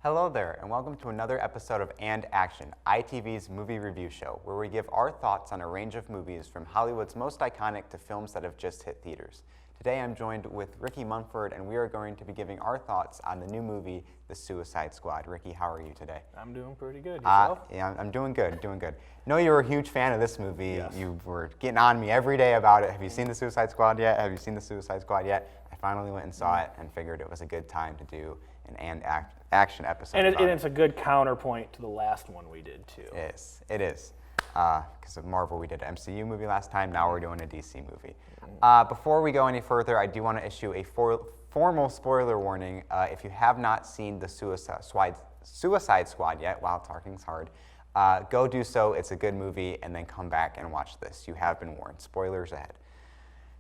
Hello there, and welcome to another episode of And Action, ITV's movie review show, where we give our thoughts on a range of movies from Hollywood's most iconic to films that have just hit theaters. Today I'm joined with Ricky Munford, and we are going to be giving our thoughts on the new movie, The Suicide Squad. Ricky, how are you today? I'm doing pretty good. Yourself? Yeah, I'm doing good, doing good. No, you're a huge fan of this movie. Yes. You were getting on me every day about it. Have you seen The Suicide Squad yet? Have you seen The Suicide Squad yet? I finally went and saw it and figured it was a good time to do an action episode. And it's a good counterpoint to the last one we did, too. It is. Because of Marvel, we did an MCU movie last time. Now we're doing a DC movie. Before we go any further, I do want to issue a formal spoiler warning. If you have not seen The Suicide Squad yet, wow, talking's hard, go do so. It's a good movie, and then come back and watch this. You have been warned. Spoilers ahead.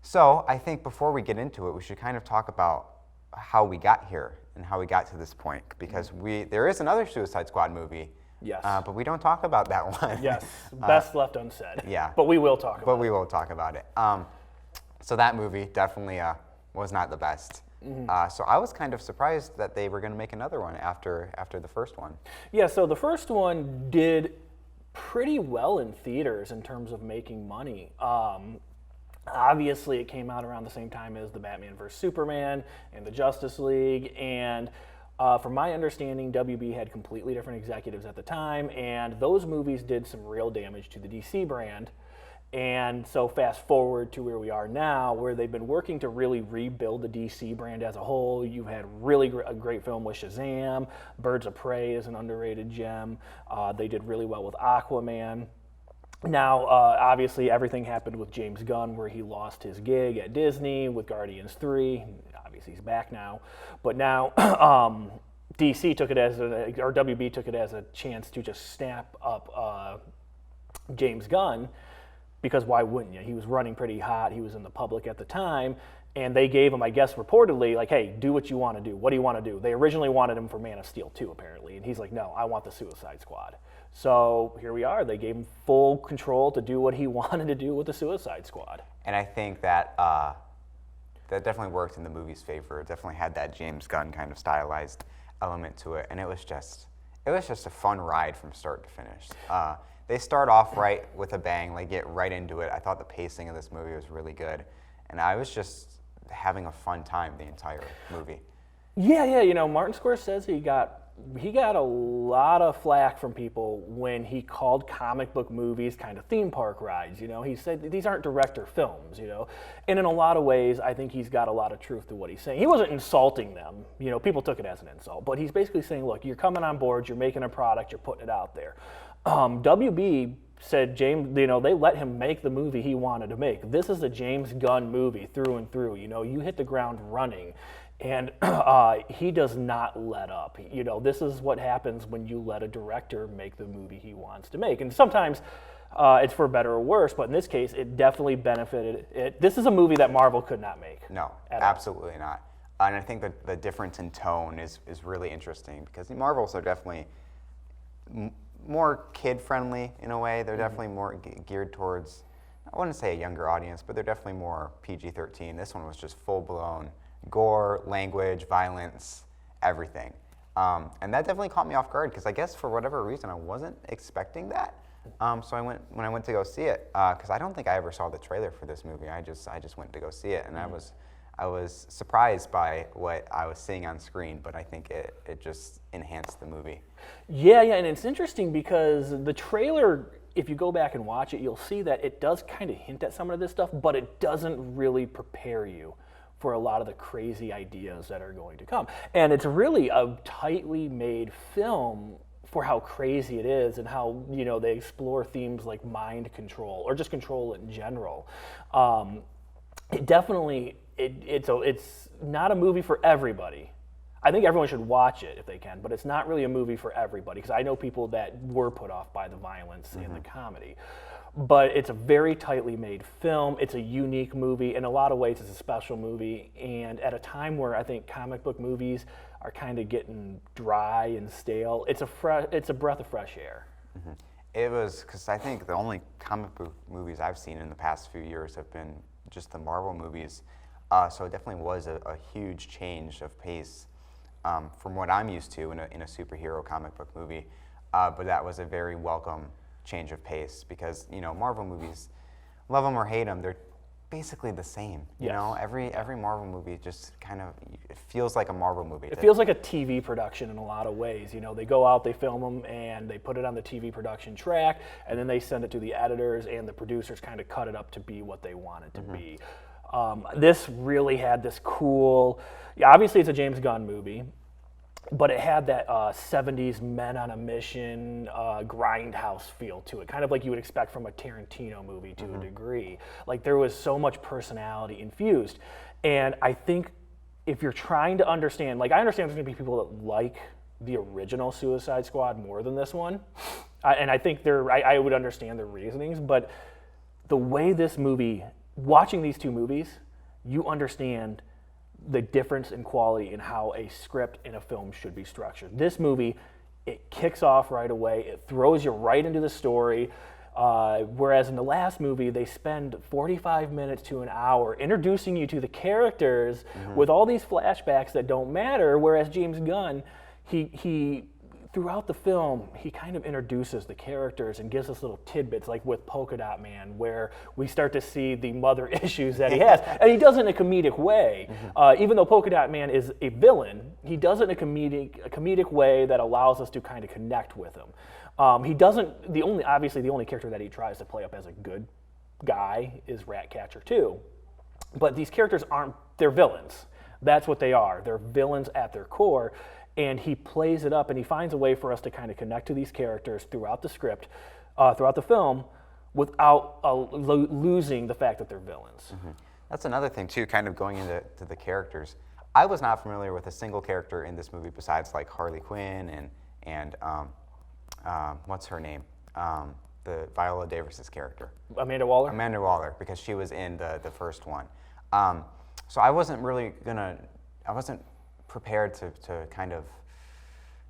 So I think before we get into it, we should kind of talk about how we got here and how we got to this point, because there is another Suicide Squad movie. Yes. But we don't talk about that one. Yes. Best left unsaid. Yeah. But we will talk about it. But we will talk about it. So that movie definitely was not the best. So I was kind of surprised that they were going to make another one after the first one. Yeah, so the first one did pretty well in theaters in terms of making money. Obviously, it came out around the same time as the Batman vs. Superman and the Justice League, and from my understanding, WB had completely different executives at the time, and those movies did some real damage to the DC brand. And so fast forward to where we are now, where they've been working to really rebuild the DC brand as a whole. You've had a great film with Shazam. Birds of Prey is an underrated gem. They did really well with Aquaman. Now, obviously, everything happened with James Gunn, where he lost his gig at Disney with Guardians 3. Obviously, he's back now. But now, DC took it or WB took it as a chance to just snap up James Gunn, because why wouldn't you? He was running pretty hot. He was in the public at the time. And they gave him, I guess, reportedly, like, hey, do what you want to do. What do you want to do? They originally wanted him for Man of Steel 2, apparently. And he's like, no, I want the Suicide Squad. So here we are. They gave him full control to do what he wanted to do with the Suicide Squad. And I think that that definitely worked in the movie's favor. It definitely had that James Gunn kind of stylized element to it. And it was just a fun ride from start to finish. They start off right with a bang, like get right into it. I thought the pacing of this movie was really good. And I was just having a fun time the entire movie. Yeah, you know, Martin Scorsese, he got a lot of flack from people when he called comic book movies kind of theme park rides. You know, he said these aren't director films, you know. And in a lot of ways, I think he's got a lot of truth to what he's saying. He wasn't insulting them. You know, people took it as an insult. But he's basically saying, look, you're coming on board, you're making a product, you're putting it out there. WB said they let him make the movie he wanted to make. This is a James Gunn movie through and through. You know, you hit the ground running, and he does not let up. You know, this is what happens when you let a director make the movie he wants to make. And sometimes it's for better or worse, but in this case, it definitely benefited it. This is a movie that Marvel could not make. No, absolutely not. And I think that the difference in tone is really interesting, because the Marvels are definitely more kid-friendly in a way. They're definitely more geared towards, I wouldn't say a younger audience, but they're definitely more PG-13. This one was just full-blown gore, language, violence, everything. And that definitely caught me off guard, because I guess for whatever reason I wasn't expecting that. So when I went to go see it, because I don't think I ever saw the trailer for this movie. I just went to go see it, and I was surprised by what I was seeing on screen, but I think it just enhanced the movie. Yeah, and it's interesting because the trailer, if you go back and watch it, you'll see that it does kind of hint at some of this stuff, but it doesn't really prepare you for a lot of the crazy ideas that are going to come. And it's really a tightly made film for how crazy it is and how, you know, they explore themes like mind control or just control in general. It definitely... It's not a movie for everybody. I think everyone should watch it if they can, but it's not really a movie for everybody, because I know people that were put off by the violence and the comedy. But it's a very tightly made film. It's a unique movie. In a lot of ways, it's a special movie. And at a time where I think comic book movies are kind of getting dry and stale, it's a breath of fresh air. Mm-hmm. It was, because I think the only comic book movies I've seen in the past few years have been just the Marvel movies. So it definitely was a huge change of pace from what I'm used to in a superhero comic book movie. But that was a very welcome change of pace because, you know, Marvel movies, love them or hate them, they're basically the same. You Yes. know, every Marvel movie just kind of, it feels like a Marvel movie. It feels like a TV production in a lot of ways. You know, they go out, they film them, and they put it on the TV production track, and then they send it to the editors, and the producers kind of cut it up to be what they want it to be. This really had this cool, yeah, obviously it's a James Gunn movie, but it had that 70s men on a mission grindhouse feel to it, kind of like you would expect from a Tarantino movie to a degree. Like there was so much personality infused. And I think if you're trying to understand, like I understand there's gonna be people that like the original Suicide Squad more than this one. And I think I would understand their reasonings, but the way this movie, watching these two movies, you understand the difference in quality in how a script in a film should be structured. This movie, it kicks off right away. It throws you right into the story. Whereas in the last movie, they spend 45 minutes to an hour introducing you to the characters with all these flashbacks that don't matter. Whereas James Gunn, he throughout the film, he kind of introduces the characters and gives us little tidbits, like with Polka Dot Man, where we start to see the mother issues that he has. And he does it in a comedic way. Even though Polka Dot Man is a villain, he does it in a comedic way that allows us to kind of connect with him. He doesn't, obviously the only character that he tries to play up as a good guy is Ratcatcher 2. But these characters they're villains. That's what they are. They're villains at their core. And he plays it up and he finds a way for us to kind of connect to these characters throughout the script, throughout the film, without losing the fact that they're villains. That's another thing too, kind of going into the characters. I was not familiar with a single character in this movie besides like Harley Quinn and what's her name? The Viola Davis's character. Amanda Waller? Amanda Waller, because she was in the first one. So I wasn't prepared to kind of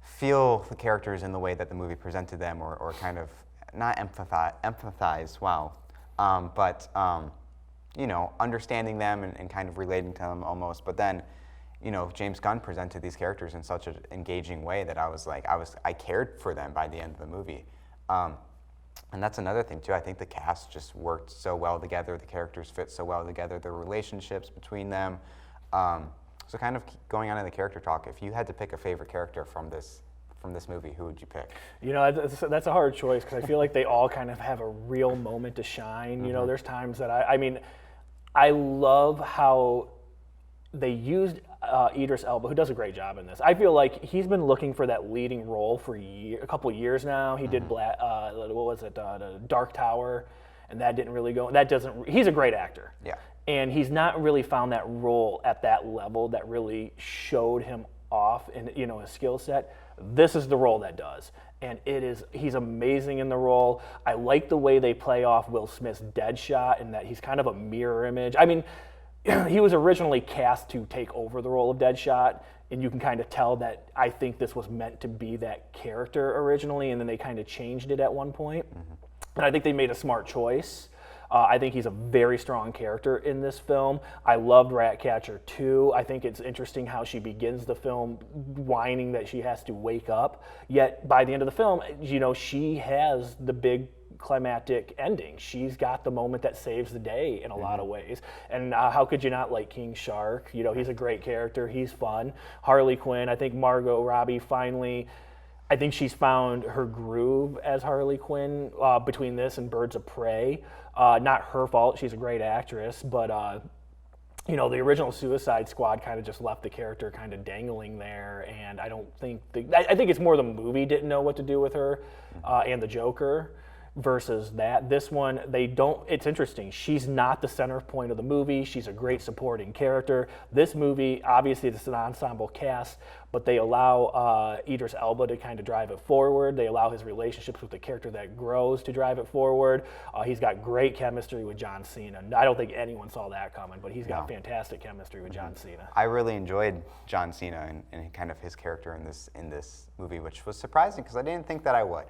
feel the characters in the way that the movie presented them, or kind of not empathize, wow, but you know, understanding them and kind of relating to them almost. But then, you know, James Gunn presented these characters in such an engaging way that I cared for them by the end of the movie. And that's another thing too. I think the cast just worked so well together. The characters fit so well together. The relationships between them. So kind of going on in the character talk, if you had to pick a favorite character from this movie, who would you pick? You know, that's a hard choice because I feel like they all kind of have a real moment to shine. You know, there's times that I love how they used Idris Elba, who does a great job in this. I feel like he's been looking for that leading role for a couple of years now. He did Dark Tower, and that didn't really go. He's a great actor. Yeah. And he's not really found that role at that level that really showed him off in, you know, his skill set. This is the role that does. And he's amazing in the role. I like the way they play off Will Smith's Deadshot and that he's kind of a mirror image. I mean, he was originally cast to take over the role of Deadshot, and you can kind of tell that I think this was meant to be that character originally, and then they kind of changed it at one point. And I think they made a smart choice. I think he's a very strong character in this film. I loved Ratcatcher 2. I think it's interesting how she begins the film whining that she has to wake up. Yet by the end of the film, you know, she has the big climactic ending. She's got the moment that saves the day in a lot of ways. And how could you not like King Shark? You know, he's a great character. He's fun. Harley Quinn, I think Margot Robbie finally... I think she's found her groove as Harley Quinn between this and Birds of Prey. Not her fault, she's a great actress, but you know, the original Suicide Squad kind of just left the character kind of dangling there, and I don't think, I think it's more the movie didn't know what to do with her and the Joker versus that. This one, it's interesting. She's not the center point of the movie. She's a great supporting character. This movie, obviously it's an ensemble cast, but they allow Idris Elba to kind of drive it forward. They allow his relationships with the character that grows to drive it forward. He's got great chemistry with John Cena. I don't think anyone saw that coming, but he's got fantastic chemistry with John Cena. I really enjoyed John Cena and kind of his character in this movie, which was surprising because I didn't think that I would.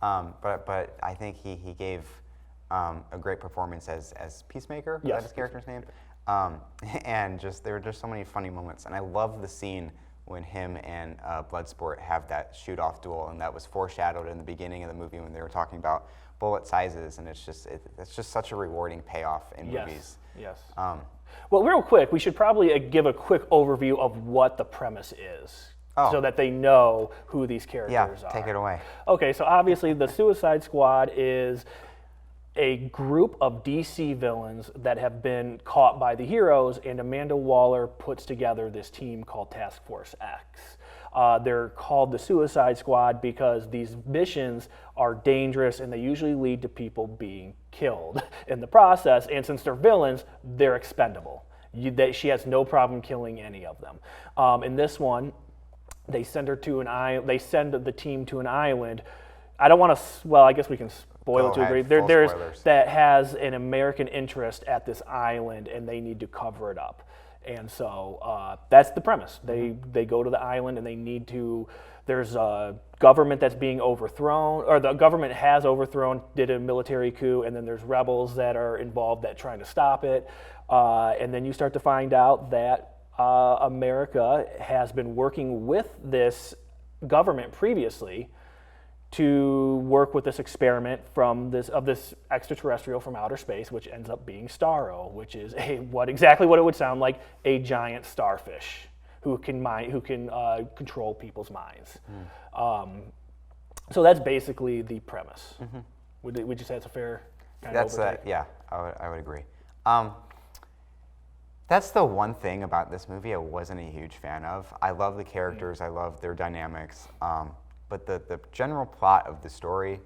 But I think he gave a great performance as Peacemaker. Yes. Is that his character's name? And there were just so many funny moments. And I love the scene when him and Bloodsport have that shoot-off duel, and that was foreshadowed in the beginning of the movie when they were talking about bullet sizes, and it's just such a rewarding payoff in movies. Yes. Well, real quick, we should probably give a quick overview of what the premise is, so that they know who these characters are. Take it away. Okay, so obviously the Suicide Squad is a group of DC villains that have been caught by the heroes, and Amanda Waller puts together this team called Task Force X. They're called the Suicide Squad because these missions are dangerous and they usually lead to people being killed in the process, and since they're villains, they're expendable. She has no problem killing any of them. In this one, they send her to an island. They send the team to an island. I don't want to. Well, I guess we can spoil it to a degree. There's spoilers. that has an American interest at this island, and they need to cover it up. And so that's the premise. They go to the island, and they need to. There's a government that's being overthrown, or the government has overthrown, did a military coup, and then there's rebels that are involved that trying to stop it. And then you start to find out that America has been working with this government previously to work with this experiment of this extraterrestrial from outer space, which ends up being Starro, which is exactly what it would sound like, a giant starfish who can control people's minds. So that's basically the premise. Would you say that's a fair kind of overtake? Yeah, I would agree. That's the one thing about this movie I wasn't a huge fan of. I love the characters, I love their dynamics, but the general plot of the story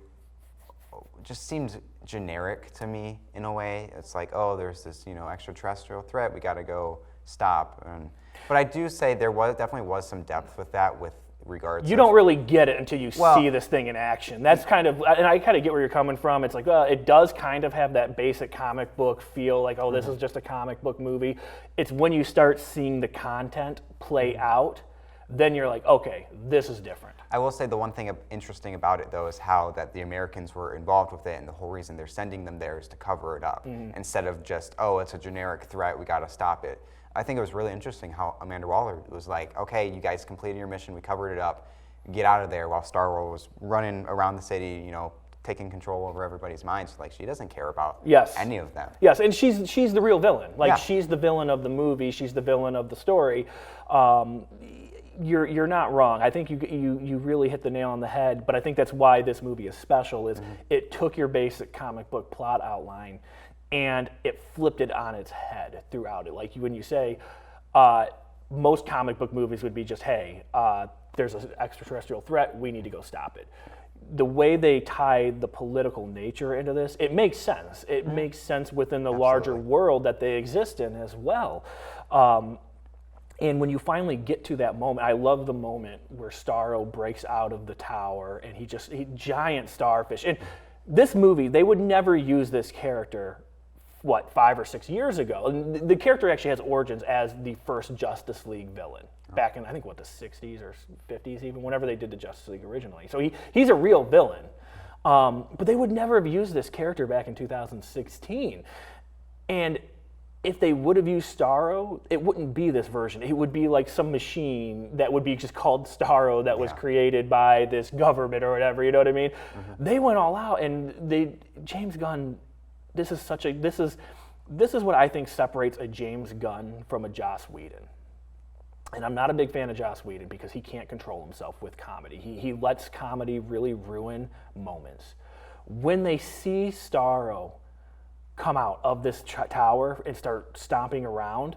just seems generic to me in a way. It's like, oh, there's this extraterrestrial threat, we got to go stop. But I do say there definitely was some depth with that, with regards. You don't really get it until you see this thing in action. That's kind of, and I kind of get where you're coming from. It's like, it does kind of have that basic comic book feel, like, oh, this is just a comic book movie. It's when you start seeing the content play out, then you're like, okay, this is different. I will say the one thing interesting about it, though, is how that the Americans were involved with it, and the whole reason they're sending them there is to cover it up, instead of just, oh, it's a generic threat, we got to stop it. I think it was really interesting how Amanda Waller was like, okay, you guys completed your mission, we covered it up, get out of there, while Starro was running around the city, taking control over everybody's minds. Like, she doesn't care about any of them. Yes, and she's the real villain. Like, she's the villain of the movie, she's the villain of the story. You're not wrong. I think you really hit the nail on the head, but I think that's why this movie is special, is it took your basic comic book plot outline and it flipped it on its head throughout it. Like when you say, most comic book movies would be just, hey, there's an extraterrestrial threat, we need to go stop it. The way they tie the political nature into this, it makes sense. It makes sense within the larger world that they exist in as well. And when you finally get to that moment, I love the moment where Starro breaks out of the tower and he giant starfish. And this movie, they would never use this character, 5 or 6 years ago. And the character actually has origins as the first Justice League villain back in, I think, the 60s or 50s even, whenever they did the Justice League originally. So he's a real villain. But they would never have used this character back in 2016. And if they would have used Starro, it wouldn't be this version. It would be like some machine that would be just called Starro that was created by this government or whatever, you know what I mean? They went all out, and James Gunn, this is what I think separates a James Gunn from a Joss Whedon. And I'm not a big fan of Joss Whedon because he can't control himself with comedy. He lets comedy really ruin moments. When they see Starro come out of this tower and start stomping around,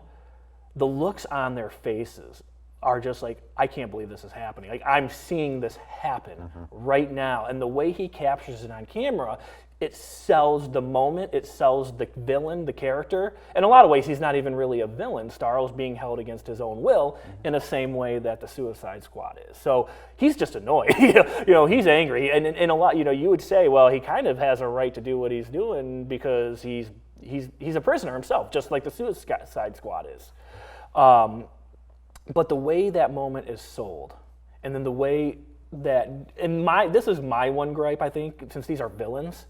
the looks on their faces are just like, I can't believe this is happening. Like, I'm seeing this happen right now. And the way he captures it on camera, it sells the moment, it sells the villain, the character. In a lot of ways, he's not even really a villain. Starro's being held against his own will in the same way that the Suicide Squad is. So he's just annoyed. He's angry. And in a lot, you would say, well, he kind of has a right to do what he's doing because he's a prisoner himself, just like the Suicide Squad is. But the way that moment is sold, and then the way that, this is my one gripe, I think, since these are villains,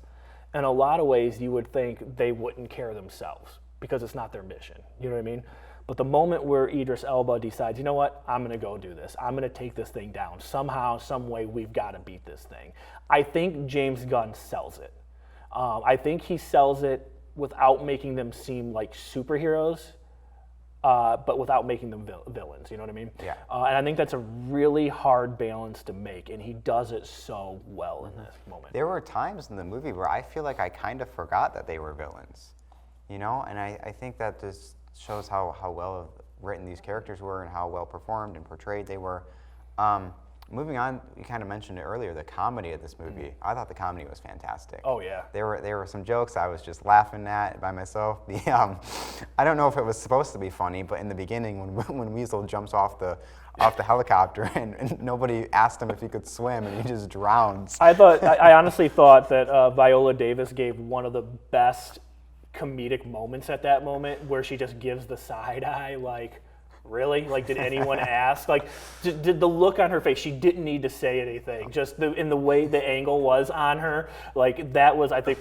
in a lot of ways you would think they wouldn't care themselves because it's not their mission. You know what I mean? But the moment where Idris Elba decides, you know what, I'm going to go do this. I'm going to take this thing down. Somehow, some way, we've got to beat this thing. I think James Gunn sells it. I think he sells it without making them seem like superheroes, but without making them villains. You know what I mean? Yeah. And I think that's a really hard balance to make, and he does it so well in this moment. There were times in the movie where I feel like I kind of forgot that they were villains, you know? And I think that just shows how well written these characters were and how well performed and portrayed they were. Moving on, you kind of mentioned it earlier, the comedy of this movie. I thought the comedy was fantastic. Oh, yeah. There were some jokes I was just laughing at by myself. I don't know if it was supposed to be funny, but in the beginning when Weasel jumps off the helicopter and nobody asked him if he could swim and he just drowns. I honestly thought that Viola Davis gave one of the best comedic moments at that moment, where she just gives the side eye, like, really? Like, did anyone ask? Like, did the look on her face, she didn't need to say anything. Just in the way the angle was on her, like, that was, I think,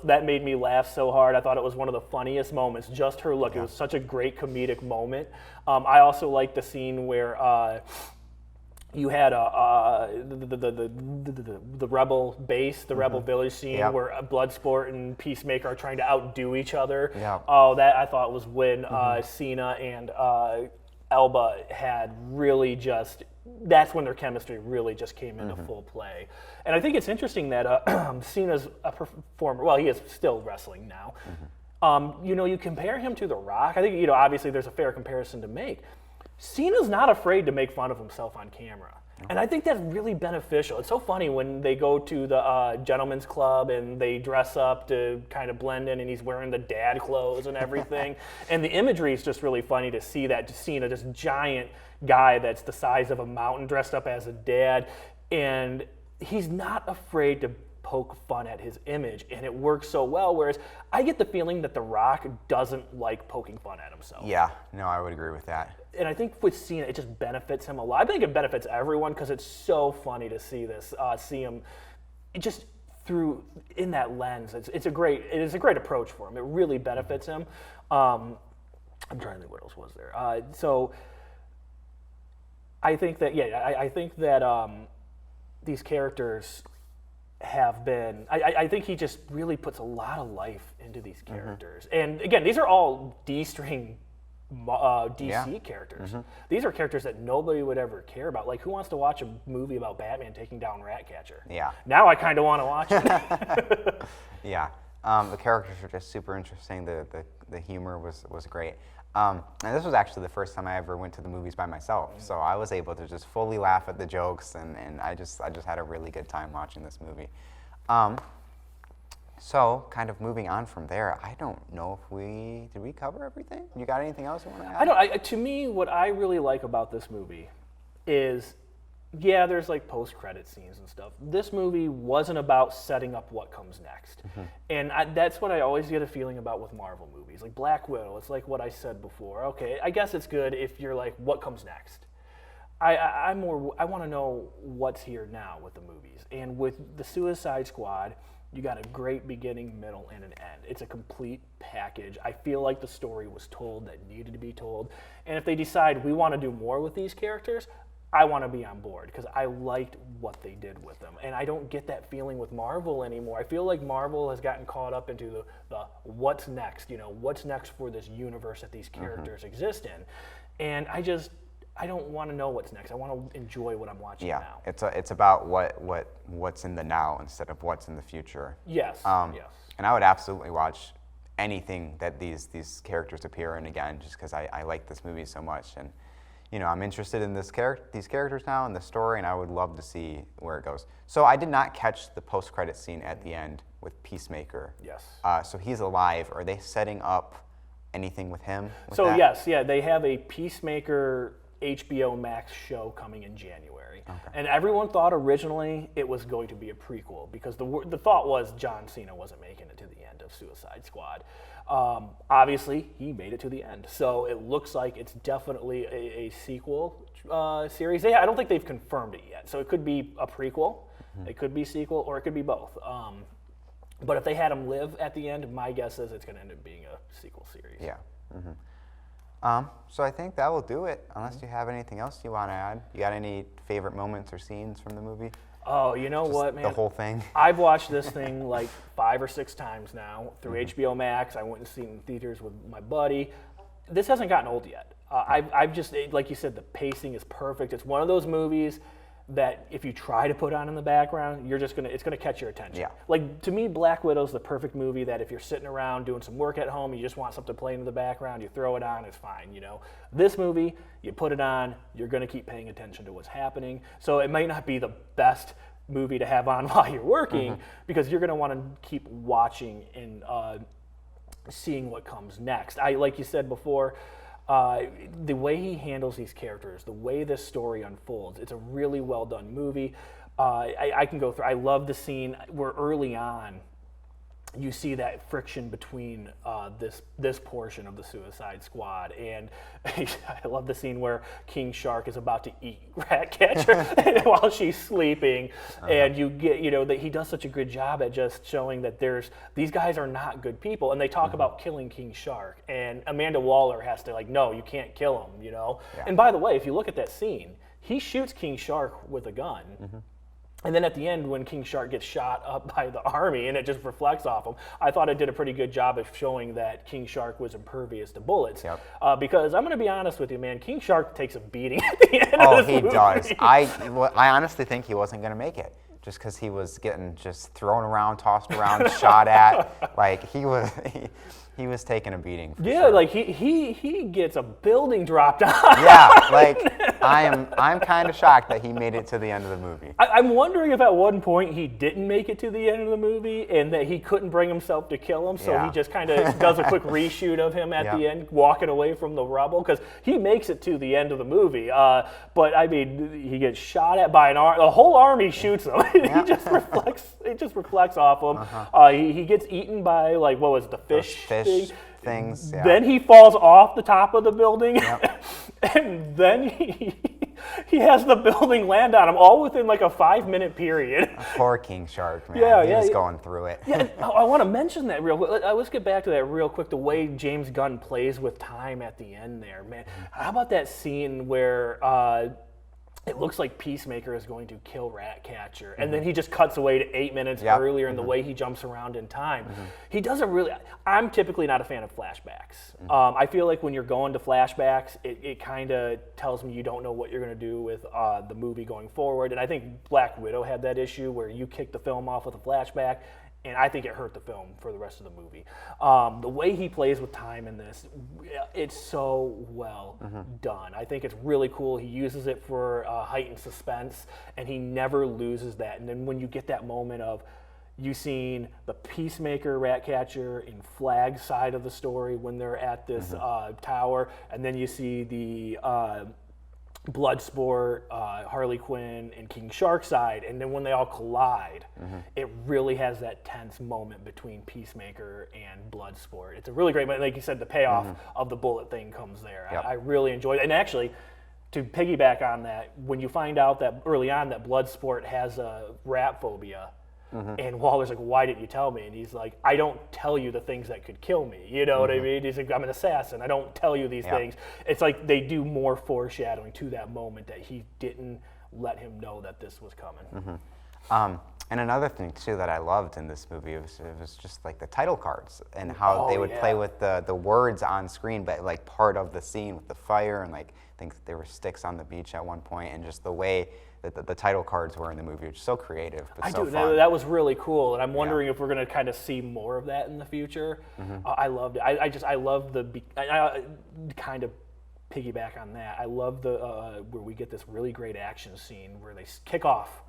that made me laugh so hard. I thought it was one of the funniest moments, just her look. Yeah. It was such a great comedic moment. I also liked the scene where you had the rebel base, the rebel village scene, where Bloodsport and Peacemaker are trying to outdo each other. Yeah. Oh, that I thought was when Cena and Elba had really that's when their chemistry really just came into full play. And I think it's interesting that Cena's a performer. Well, he is still wrestling now. You compare him to The Rock. I think, obviously there's a fair comparison to make. Cena's not afraid to make fun of himself on camera. And I think that's really beneficial. It's so funny when they go to the gentleman's club and they dress up to kind of blend in, and he's wearing the dad clothes and everything. And the imagery is just really funny to see that, Cena, this giant guy that's the size of a mountain, dressed up as a dad. And he's not afraid to poke fun at his image, and it works so well, whereas I get the feeling that The Rock doesn't like poking fun at himself. Yeah, no, I would agree with that. And I think with Cena, it just benefits him a lot. I think it benefits everyone, because it's so funny to see him just in that lens. It is a great approach for him. It really benefits him. I'm trying to think what else was there. So I think that these characters have been. I think he just really puts a lot of life into these characters. And again, these are all D-string DC characters. These are characters that nobody would ever care about. Like, who wants to watch a movie about Batman taking down Ratcatcher? Yeah. Now I kind of want to watch it. Yeah. The characters are just super interesting. The humor was great. And this was actually the first time I ever went to the movies by myself, so I was able to just fully laugh at the jokes, and I just had a really good time watching this movie. So, kind of moving on from there, I don't know if did we cover everything? You got anything else you want to add? To me, what I really like about this movie is, there's like post-credit scenes and stuff. This movie wasn't about setting up what comes next. And that's what I always get a feeling about with Marvel movies. Like Black Widow, it's like what I said before. Okay, I guess it's good if you're like, what comes next? I want to know what's here now with the movies. And with the Suicide Squad, you got a great beginning, middle, and an end. It's a complete package. I feel like the story was told that needed to be told. And if they decide we want to do more with these characters, I want to be on board, because I liked what they did with them. And I don't get that feeling with Marvel anymore. I feel like Marvel has gotten caught up into the what's next, what's next for this universe that these characters exist in. And I don't want to know what's next. I want to enjoy what I'm watching now. It's about what's in the now instead of what's in the future. Yes. Yes. And I would absolutely watch anything that these characters appear in again, just because I like this movie so much. And I'm interested in these characters now and the story, and I would love to see where it goes. So I did not catch the post-credit scene at the end with Peacemaker. Yes. So he's alive. Are they setting up anything with him? Yes, they have a Peacemaker HBO Max show coming in January. Okay. And everyone thought originally it was going to be a prequel, because the thought was John Cena wasn't making it to the end of Suicide Squad. Obviously, he made it to the end. So it looks like it's definitely a sequel series. I don't think they've confirmed it yet. So it could be a prequel, it could be a sequel, or it could be both. But if they had him live at the end, my guess is it's going to end up being a sequel series. Yeah. So I think that will do it, unless you have anything else you want to add. You got any favorite moments or scenes from the movie? Oh, you know Just what, man? the whole thing? I've watched this thing like 5 or 6 times now through HBO Max. I went and seen it in theaters with my buddy. This hasn't gotten old yet. I've just, like you said, the pacing is perfect. It's one of those movies that if you try to put on in the background, it's gonna catch your attention. Yeah. Like, to me, Black Widow's the perfect movie that if you're sitting around doing some work at home, you just want something to play in the background, you throw it on, it's fine, you know. This movie, you put it on, you're gonna keep paying attention to what's happening. So it might not be the best movie to have on while you're working, because you're gonna wanna keep watching and seeing what comes next. Like you said before, the way he handles these characters, the way this story unfolds, it's a really well done movie. I can go through. I love the scene where early on you see that friction between this portion of the Suicide Squad, and I love the scene where King Shark is about to eat Ratcatcher while she's sleeping, and you get, you know, that he does such a good job at just showing that these guys are not good people, and they talk about killing King Shark, and Amanda Waller has to, like, no, you can't kill him, you know. Yeah. And by the way, if you look at that scene, he shoots King Shark with a gun. And then at the end, when King Shark gets shot up by the army and it just reflects off him, I thought it did a pretty good job of showing that King Shark was impervious to bullets. Yep. Because I'm going to be honest with you, man, King Shark takes a beating at the end of this He movie. does. I honestly think he wasn't going to make it, just because he was getting just thrown around, tossed around, shot at. Like, he was taking a beating. For Yeah, sure. like he gets a building dropped on. Yeah, like I'm kind of shocked that he made it to the end of the movie. I'm wondering if at one point he didn't make it to the end of the movie and that he couldn't bring himself to kill him, so Yeah. he just kind of does a quick reshoot of him at the Yeah. end, walking away from the rubble, because he makes it to the end of the movie. But I mean, he gets shot at by the whole army shoots him. It just reflects off him. He gets eaten by, like, what was it, the fish things. Yeah. Then he falls off the top of the building, Yep. and then he has the building land on him, all within like a 5-minute period. Poor King Shark, man. Yeah, he yeah, was yeah. going through it. Yeah, and I want to mention that real quick. Let's get back to that real quick. The way James Gunn plays with time at the end there, man. How about that scene where it looks like Peacemaker is going to kill Ratcatcher, and then he just cuts away to 8 minutes Yep. earlier, and the way he jumps around in time. He does a really. I'm typically not a fan of flashbacks. I feel like when you're going to flashbacks, it kind of tells me you don't know what you're going to do with the movie going forward. And I think Black Widow had that issue where you kick the film off with a flashback, and I think it hurt the film for the rest of the movie. The way he plays with time in this, it's so well done. I think it's really cool. He uses it for heightened suspense, and he never loses that. And then when you get that moment of you seen the Peacemaker Ratcatcher in Flag's side of the story when they're at this tower, and then you see the Bloodsport, Harley Quinn, and King Shark side, and then when they all collide, it really has that tense moment between Peacemaker and Bloodsport. It's a really great moment. Like you said, the payoff of the bullet thing comes there. Yep. I really enjoyed it. And actually, to piggyback on that, when you find out that early on that Bloodsport has a rat phobia, and Waller's like, why didn't you tell me? And he's like, I don't tell you the things that could kill me. You know what I mean? He's like, I'm an assassin. I don't tell you these things. It's like they do more foreshadowing to that moment that he didn't let him know that this was coming. And another thing too that I loved in this movie was just like the title cards and how they would play with the words on screen, but like part of the scene with the fire, and like I think there were sticks on the beach at one point, and just the way that the title cards were in the movie, which is so creative but so fun. That was really cool, and I'm wondering if we're going to kind of see more of that in the future. I loved it. I love I kind of piggyback on that. I love the where we get this really great action scene where they kick off,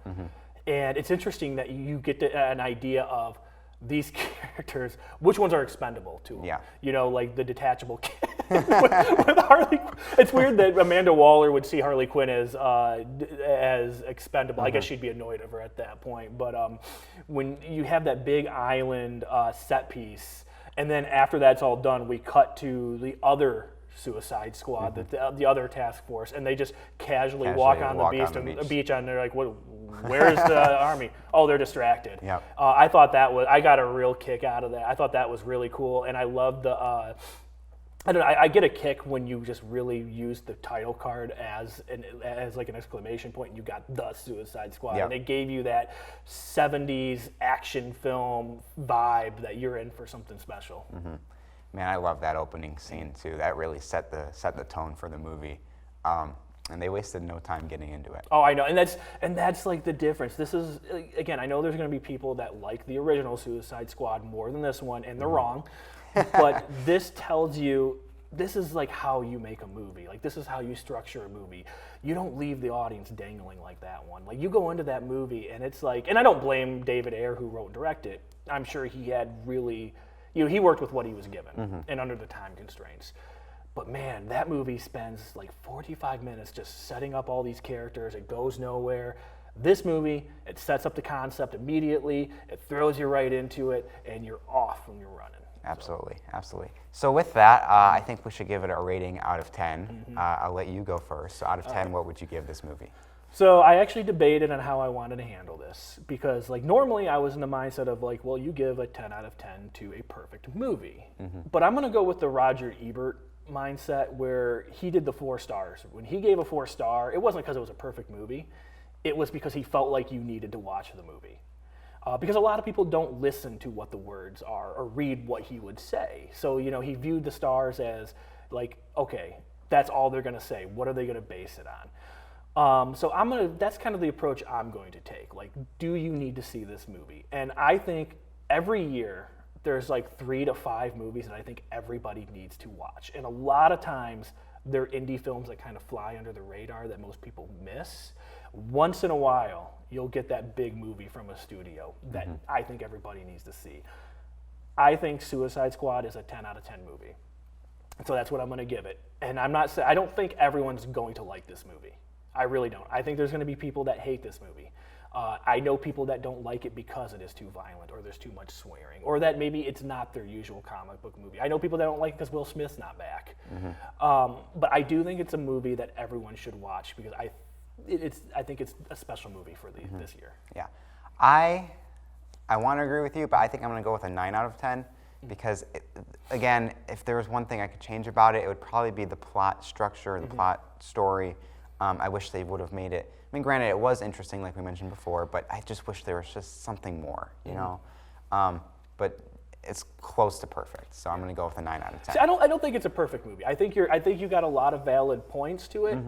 and it's interesting that you get an idea of these characters, which ones are expendable to them. Yeah. You know, like the detachable kid with Harley. It's weird that Amanda Waller would see Harley Quinn as expendable. I guess she'd be annoyed of her at that point. But when you have that big island set piece, and then after that's all done, we cut to the other Suicide Squad, the other task force, and they just casually walk on the beach, and they're like, "What? Where's the army? Oh, they're distracted." Yep. I thought I got a real kick out of that. I thought that was really cool, and I loved I don't know. I get a kick when you just really use the title card as like an exclamation point, and you got the Suicide Squad, Yeah. and it gave you that '70s action film vibe that you're in for something special. Man, I love that opening scene too. That really set the tone for the movie, and they wasted no time getting into it. Oh, I know, and that's like the difference. This is, again, I know there's going to be people that like the original Suicide Squad more than this one, and they're wrong. But this tells you, this is like how you make a movie. Like, this is how you structure a movie. You don't leave the audience dangling like that one. Like, you go into that movie and it's like, and I don't blame David Ayer, who wrote and directed. I'm sure he had really, he worked with what he was given and under the time constraints. But man, that movie spends like 45 minutes just setting up all these characters. It goes nowhere. This movie, it sets up the concept immediately. It throws you right into it, and you're off when you're running. Absolutely, absolutely. So with that, I think we should give it a rating out of 10. I'll let you go first. So out of 10, what would you give this movie? So I actually debated on how I wanted to handle this, because like normally I was in the mindset of like, well, you give a 10 out of 10 to a perfect movie. But I'm going to go with the Roger Ebert mindset, where he did the 4 stars. When he gave a 4-star, it wasn't because it was a perfect movie. It was because he felt like you needed to watch the movie. Because a lot of people don't listen to what the words are or read what he would say. So, he viewed the stars as like, okay, that's all they're going to say. What are they going to base it on? So that's kind of the approach I'm going to take. Like, do you need to see this movie? And I think every year there's like 3 to 5 movies that I think everybody needs to watch. And a lot of times they're indie films that kind of fly under the radar that most people miss. Once in a while, you'll get that big movie from a studio that I think everybody needs to see. I think Suicide Squad is a 10 out of 10 movie. So that's what I'm going to give it. And I don't think everyone's going to like this movie. I really don't. I think there's going to be people that hate this movie. I know people that don't like it because it is too violent, or there's too much swearing, or that maybe it's not their usual comic book movie. I know people that don't like it because Will Smith's not back. But I do think it's a movie that everyone should watch, because I think it's a special movie for this year. Yeah, I want to agree with you, but I think I'm going to go with a 9 out of 10, because again, if there was one thing I could change about it, it would probably be the plot structure, the plot story. I wish they would have made it. I mean, granted, it was interesting, like we mentioned before, but I just wish there was just something more, you know. But it's close to perfect, so I'm going to go with a 9 out of 10. See, I don't think it's a perfect movie. I think you got a lot of valid points to it.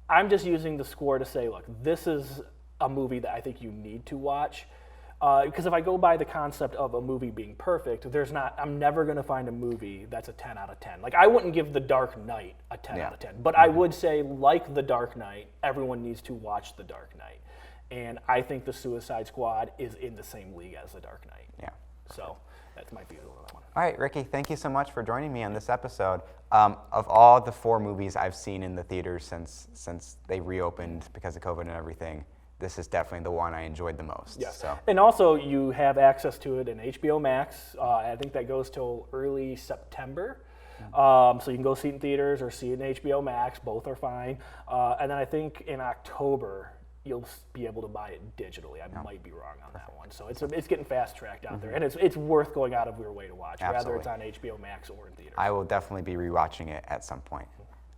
I'm just using the score to say, look, this is a movie that I think you need to watch. Because if I go by the concept of a movie being perfect, I'm never going to find a movie that's a 10 out of 10. Like, I wouldn't give The Dark Knight a 10 out of 10, but I would say, like The Dark Knight, everyone needs to watch The Dark Knight. And I think The Suicide Squad is in the same league as The Dark Knight. Yeah. So that's my view on that one. All right, Ricky, thank you so much for joining me on this episode. Of all the 4 movies I've seen in the theaters since they reopened because of COVID and everything, this is definitely the one I enjoyed the most. Yes. So. And also, you have access to it in HBO Max. I think that goes till early September. So you can go see it in theaters or see it in HBO Max. Both are fine. And then I think in October, you'll be able to buy it digitally. I might be wrong on that one. So it's getting fast-tracked out there. And it's worth going out of your way to watch, whether it's on HBO Max or in theaters. I will definitely be rewatching it at some point.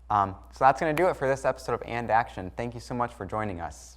So that's going to do it for this episode of And Action. Thank you so much for joining us.